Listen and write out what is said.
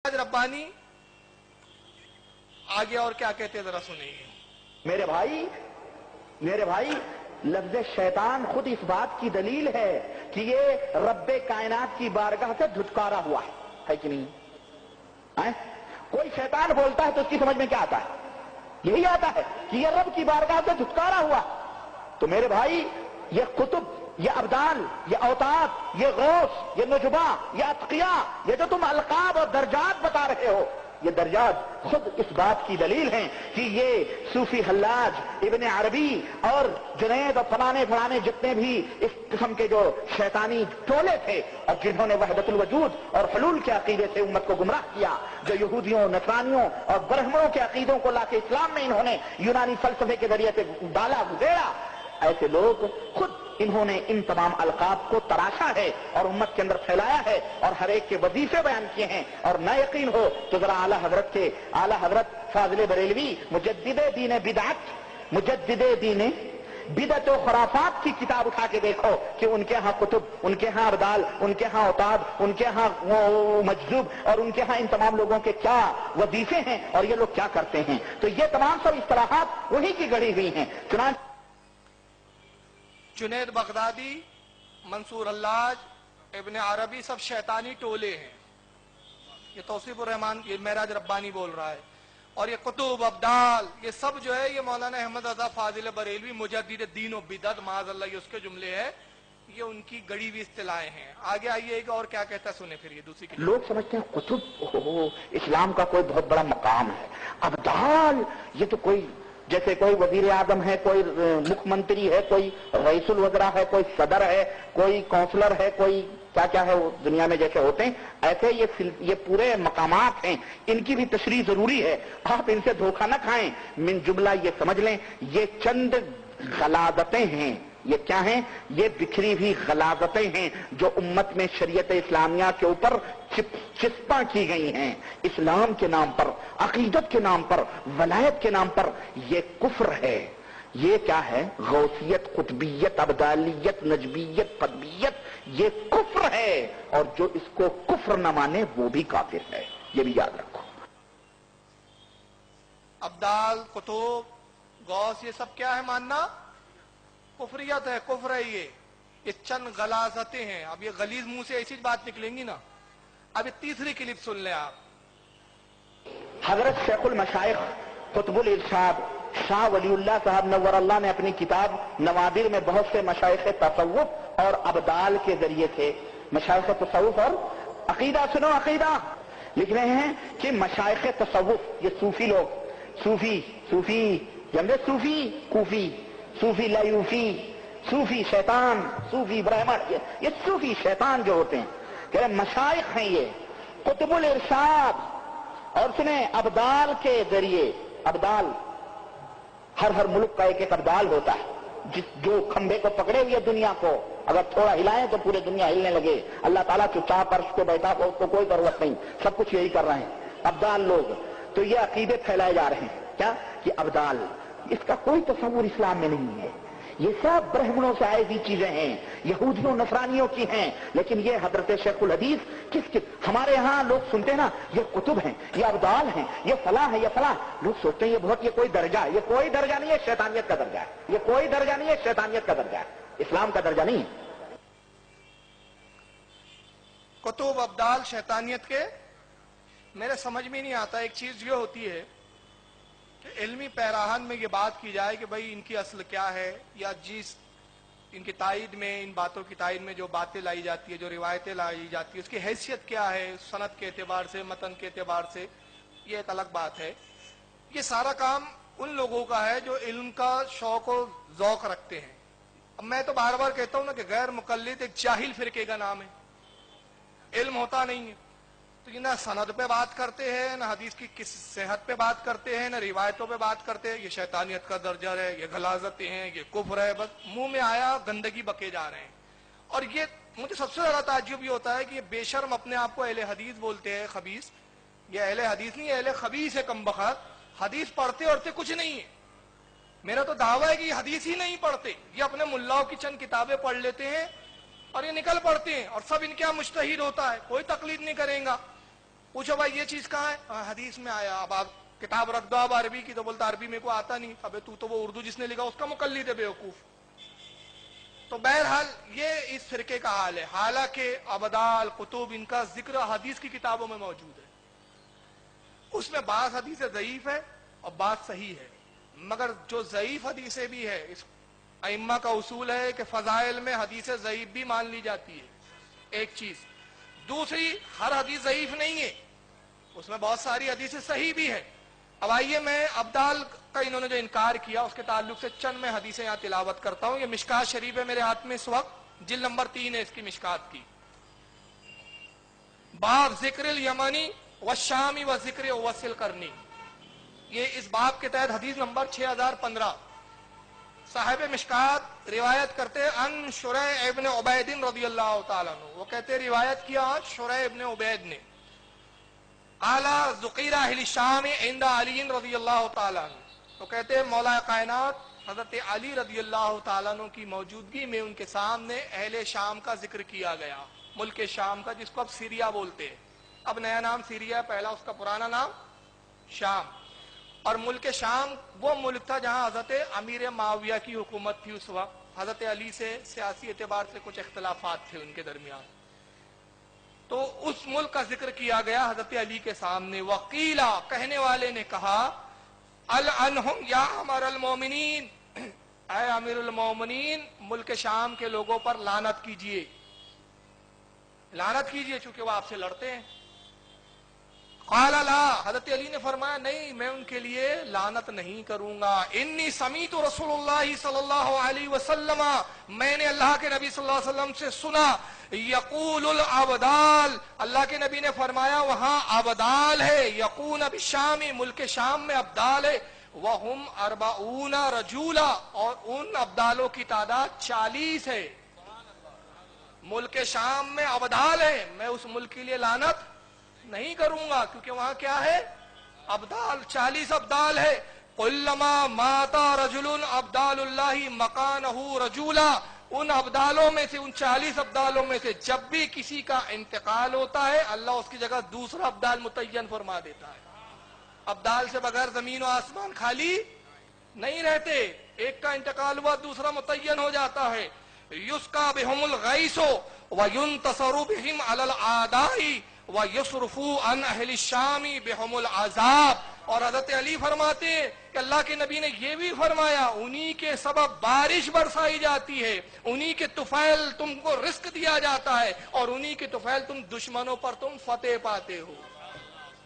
रब्बानी आगे और क्या कहते हैं जरा सुनिए। मेरे भाई लफ्ज शैतान खुद इस बात की दलील है कि ये रब्बे कायनात की बारगाह से धुतकारा हुआ है कि नहीं है? कोई शैतान बोलता है तो उसकी समझ में क्या आता है? यही आता है कि ये रब की बारगाह से धुतकारा हुआ। तो मेरे भाई ये कुतुब, ये अब्दाल, ये औताद, ये गौस, ये नुजबा, ये अतकिया, ये जो तुम अलकाब और दर्जात बता रहे हो, ये दर्जात खुद इस बात की दलील हैं कि ये सूफी हल्लाज, इब्ने अरबी और जुनैद और फलाने जितने भी इस किस्म के जो शैतानी टोले थे और जिन्होंने वहदतुल वजूद और हुलूल के अकीदे से उम्मत को गुमराह किया, जो यहूदियों, नसरानियों और ब्रह्मणों के अकीदों को लाके इस्लाम में इन्होंने यूनानी फलसफे के जरिए से डाला गुजेरा, ऐसे लोग खुद इन्होंने इन तमाम अलकाब को तराशा है और उम्मत के अंदर फैलाया है और हर एक के वजीफे बयान किए हैं। और न यकीन हो तो जरा आला हजरत फाजिल बरेलवी मुजद्दिदे दीन बिदअत, मुजद्दिदे दीन बिदअत व खुराफात की किताब उठा के देखो कि उनके यहाँ कुतुब, उनके यहाँ अब्दाल, उनके यहाँ औताद, उनके यहाँ मजजूब और उनके यहाँ इन तमाम लोगों के क्या वजीफे हैं और ये लोग क्या करते हैं। तो ये तमाम सब इस्तिलाहात वही की गढ़ी हुई हैं। चुनांचे जुनैद बगदादी, मंसूर अल्लाज, इब्ने अरबी सब शैतानी टोले हैं। ये तौसीफुर रहमान, ये मेराज रब्बानी बोल रहा है। और ये कुतुब, अब्दाल, ये सब जो है ये मौलाना अहमद रज़ा फाजिल बरेलवी मुजद्दिद दीन व बिदअत माज़अल्लाह, ये उसके जुमले हैं, ये उनकी गड़ी हुई इस्तिलाहें हैं। आगे आइएगा और क्या कहता है सुने फिर। ये दूसरी की लोग समझते हैं कुतुब इस्लाम का कोई बहुत बड़ा मकाम है, अब्दाल ये तो कोई जैसे कोई वजीर आजम है, कोई मुख्यमंत्री है, कोई रईसुल वज़रा है, कोई सदर है, कोई काउंसलर है, कोई क्या क्या है वो दुनिया में जैसे होते हैं, ऐसे ये पूरे मकामात हैं, इनकी भी तशरीह जरूरी है। आप इनसे धोखा न खाएं। मिन जुमला ये समझ लें, ये चंद गलादतें हैं। ये क्या हैं? ये बिखरी हुई गलाजतें हैं जो उम्मत में शरीयत इस्लामिया के ऊपर चिस्पा की गई हैं। इस्लाम के नाम पर, अकीदत के नाम पर, वलायत के नाम पर ये कुफ्र है। ये क्या है? गौसियत, कुतबियत, अब्दालियत, नजबियत, फतबियत, ये कुफ्र है। और जो इसको कुफ्र न माने वो भी काफिर है। ये भी याद रखो। अब्दाल, कुतुब, गौस, ये सब क्या है मानना? कुफरियत है, कुफ्र है। ये चंद गलाजतें हैं। अब ये गलीज मुंह से ऐसी बात निकलेंगी ना। अब ये तीसरी क्लिप सुन ले आप। हजरत शेखुल मशाइख कुतुबुल इरशाद शाह वलीउल्लाह साहब नव्वरल्लाह ने अपनी किताब नवादिर में बहुत से मशाइख तसव्वुफ और अब्दाल के जरिए से मशाइख तसव्वुफ और अकीदा, सुनो अकीदा, लिख रहे हैं कि मशाइख तसव्वुफ ये सूफी लोग, सूफी जमरे सूफी, कूफी, सूफी लायूफी, सूफी शैतान, सूफी ब्राह्मण, ये सूफी शैतान जो होते हैं, कह रहे मशाइख हैं ये कुतुबुल इरशाद। और सुने अब्दाल के जरिए, अब्दाल हर मुल्क का एक अब्दाल होता है जो खंबे को पकड़े हुए दुनिया को अगर थोड़ा हिलाएं तो पूरे दुनिया हिलने लगे। अल्लाह ताला चुपचाप अर्श पे बैठा हो उसको कोई जरूरत नहीं, सब कुछ यही कर रहे हैं अब्दाल लोग। तो ये अकीदे फैलाए जा रहे हैं क्या कि अब्दाल, इसका कोई तस्वुर इस्लाम में नहीं है। ये सब ब्राह्मणों से आई हुई चीजें हैं, यहूदियों नसरानियों की हैं। लेकिन ये हजरत शेखुल हदीस किस हमारे यहाँ लोग सुनते हैं ना, ये कुतुब हैं, ये अब्दाल हैं, ये फलां है, ये फलां, लोग सोचते हैं ये बहुत, ये कोई दर्जा है। ये कोई दर्जा नहीं है, शैतानियत का दर्जा है। ये कोई दर्जा नहीं है, शैतानियत का दर्जा है, इस्लाम का दर्जा नहीं है। कुतुब, अब्दाल शैतानियत के मेरे समझ में नहीं आता। एक चीज ये होती है कि इल्मी पैराहन में ये बात की जाए कि भाई इनकी असल क्या है, या जिस इनकी तायद में, इन बातों की तायद में जो बातें लाई जाती है, जो रिवायतें लाई जाती है, उसकी हैसियत क्या है सनद के एतबार से, मतन के एतबार से, ये एक अलग बात है। ये सारा काम उन लोगों का है जो इल्म का शौक और जौक रखते हैं। अब मैं तो बार बार कहता हूं ना कि गैर मुकल्लिद एक जाहिल फिरके का नाम है, इल्म होता नहीं है। तो ये ना सनद पे बात करते हैं, ना हदीस की किस सेहत पे बात करते हैं, ना रिवायतों पे बात करते हैं। ये शैतानियत का दर्जा है, ये गलाजतें हैं, ये कुफ्र है, बस मुंह में आया गंदगी बके जा रहे हैं। और ये मुझे सबसे ज्यादा ताज्जुब ये होता है कि ये बेशर्म अपने आप को अहले हदीस बोलते हैं, खबीस। ये अहले हदीस नहीं, अहले खबीस है, कमबख्त। हदीस पढ़ते उड़ते कुछ नहीं है। मेरा तो दावा है कि ये हदीस ही नहीं पढ़ते, ये अपने मुल्लाओं की चंद किताबें पढ़ लेते हैं और ये निकल पड़ते हैं और सब इनके यहाँ मुज्तहिद होता है, कोई तकलीद नहीं करेगा। پوچھو بھائی یہ چیز کہاں ہے؟ حدیث میں آیا. اب آپ کتاب رکھ دو اب عربی کی، تو بولتا عربی میرے کو آتا نہیں. ابے تو وہ اردو جس نے لکھا اس کا مقلد ہے بیوقوف. تو بہرحال یہ اس فرقے کا حال ہے. حالانکہ ابدال کتب ان کا ذکر حدیث کی کتابوں میں موجود ہے. اس میں بعض حدیثیں ضعیف ہے اور بعض صحیح ہے. مگر جو ضعیف حدیثیں بھی ہے، اس ائمہ کا اصول ہے کہ فضائل میں حدیث ضعیف بھی مان لی جاتی ہے. ایک چیز. دوسری، ہر حدیث ضعیف نہیں ہے، اس میں بہت ساری حدیثیں صحیح بھی ہے. اب آئیے میں ابدال کا انہوں نے جو انکار کیا اس کے تعلق سے چند میں حدیثیں یہاں تلاوت کرتا ہوں. یہ مشکات شریف ہے میرے ہاتھ میں اس وقت، جلد نمبر 3 ہے اس کی مشکات کی. باب ذکر الیمنی والشامی و ذکر اوسل کرنی. یہ اس باب کے تحت حدیث نمبر 6015. صاحب مشکات روایت کرتے ان شریح ابن عبید رضی اللہ تعالیٰ عنہ. وہ کہتے روایت کیا شریح ابن عبید نے، اعلی ذقیرہ اہل الشام عند علی رضی اللہ تعالیٰ عنہ. تو کہتے مولا کائنات حضرت علی رضی اللہ تعالیٰ عنہ کی موجودگی میں ان کے سامنے اہل شام کا ذکر کیا گیا. ملک شام کا، جس کو اب سیریا بولتے ہیں. اب نیا نام سیریا، پہلا اس کا پرانا نام شام. اور ملک شام وہ ملک تھا جہاں حضرت امیر معاویہ کی حکومت تھی اس وقت. حضرت علی سے سیاسی اعتبار سے کچھ اختلافات تھے ان کے درمیان. تو اس ملک کا ذکر کیا گیا حضرت علی کے سامنے. وقیلا، کہنے والے نے کہا، العنہم یا امیر المومنین، اے امیر المومنین ملک شام کے لوگوں پر لعنت کیجئے، لعنت کیجئے چونکہ وہ آپ سے لڑتے ہیں. قال لا، حضرت علی نے فرمایا نہیں میں ان کے لیے لعنت نہیں کروں گا. انی سمیت رسول اللہ صلی اللہ علیہ وسلم، میں نے اللہ کے نبی صلی اللہ علیہ وسلم سے سنا، یقول الابدال، اللہ کے نبی نے فرمایا وہاں ابدال ہے. یقون بالشام، ملک شام میں ابدال ہے. وہم 40 رجولا، اور ان ابدالوں کی تعداد 40 ہے. ملک شام میں ابدال ہے، میں اس ملک کے لیے لعنت نہیں کروں گا کیونکہ وہاں کیا ہے؟ ابدال، 40 ابدال ہے. قلما ماتا رجل ابدال اللہ مکانہ رجولا، ان ابدالوں میں سے، ان 40 ابدالوں میں سے جب بھی کسی کا انتقال ہوتا ہے اللہ اس کی جگہ دوسرا ابدال متعین فرما دیتا ہے. ابدال سے بغیر زمین و آسمان خالی نہیں رہتے. ایک کا انتقال ہوا دوسرا متعین ہو جاتا ہے. یسقى بهم الغیث وینتصر بهم علی الاعداء وَيُصْرِفُوا عَنْ أَهْلِ الشَّامِ بِهُمُ الْعَذَابِ. اور حضرت علی فرماتے ہیں کہ اللہ کے نبی نے یہ بھی فرمایا انہی کے سبب بارش برسائی جاتی ہے، انہی کے طفیل تم کو رزق دیا جاتا ہے، اور انہی کے طفیل تم دشمنوں پر تم فتح پاتے ہو.